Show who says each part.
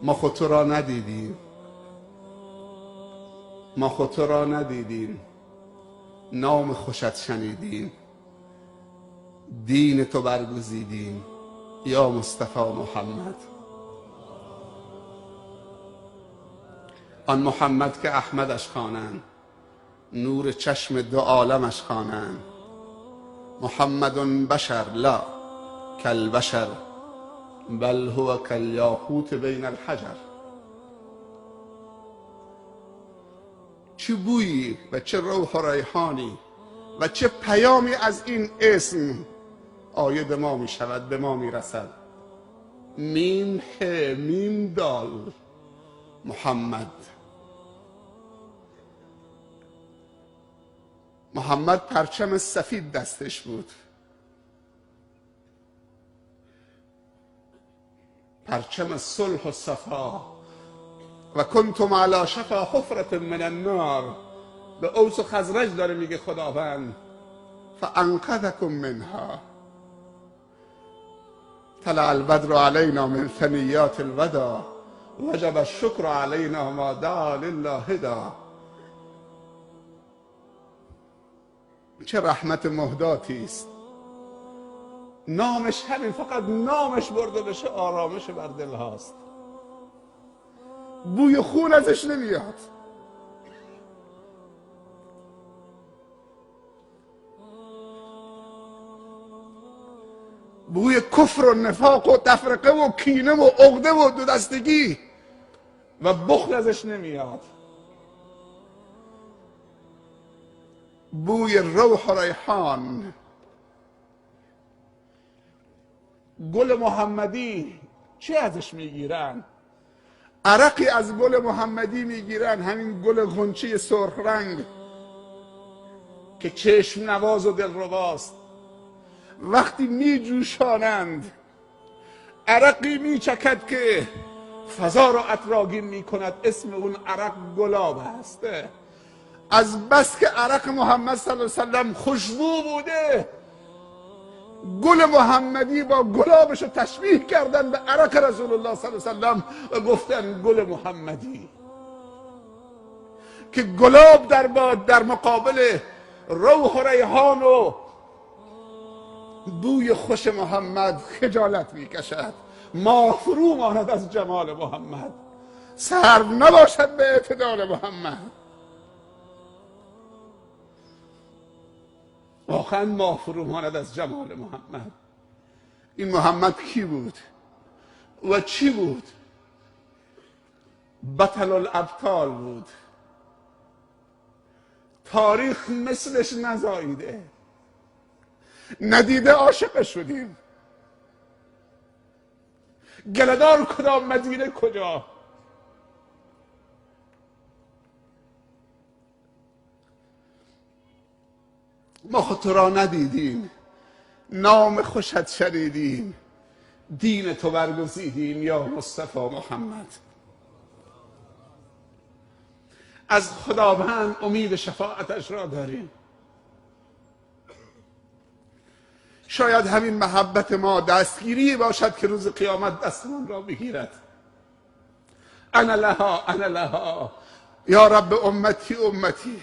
Speaker 1: ما خود تو را ندیدیم، ما خود تو را ندیدیم، نام خوشت شنیدیم، دین تو برگزیدیم یا مصطفی محمد. آن محمد که احمدش خوانند، نور چشم دو عالمش خوانند. محمد بشر لا کالبشر بل هو کالیاقوت بین الحجر. چه بویی و چه روح و ریحانی و چه پیامی از این اسم عاید ما می شود، به ما می رسد. میم ه میم دال محمد. محمد پرچم سفید دستش بود، پرچم صلح و صفا. و کنتم علی شفا حفرة من النار. به اوس و خزرج داره میگه خداوند فانقذکم منها. طلع البدر علینا من ثنیات الوداع وجب الشکر علینا ما دعا لله دا. چه رحمت مهداتی است. نامش همین، فقط نامش برده بشه آرامش بر دل هاست. بوی خون ازش نمیاد. بوی کفر و نفاق و تفرقه و کینه و عقده و دو دستگی و بخل ازش نمیاد. بوی روح و ریحان. گل محمدی چه ازش میگیرن؟ عرقی از گل محمدی میگیرن، همین گل غنچه سرخ رنگ که چشم نواز و دلرباست. وقتی میجوشانند عرقی میچکد که فضا را عطرآگین میکند. اسم اون عرق گلاب هست. از بس که عرق محمد صلی الله علیه وسلم خوشبو بوده، گل محمدی با گلابش رو تشبیه کردن به عرق رسول الله صلی الله علیه وسلم و گفتن گل محمدی. که گلاب در مقابل روح و ریحان و بوی خوش محمد خجالت میکشد. ماه فرو ماند از جمال محمد، سرو نباشد به اعتدال محمد. واقعا ماه فرو ماند از جمال محمد. این محمد کی بود و چی بود؟ بطل الابطال بود. تاریخ مثلش نزاییده، ندیده عاشق شدیم. گله‌دار کدام، مدینه کجا؟ ما خود تو را ندیدیم، نام خوشت شنیدیم، دین تو برگزیدیم یا مصطفی محمد. از خداوند امید شفاعتش را داریم. شاید همین محبت ما دستگیری باشد که روز قیامت دستمان را بگیرد. انا لها انا لها یا رب امتی امتی.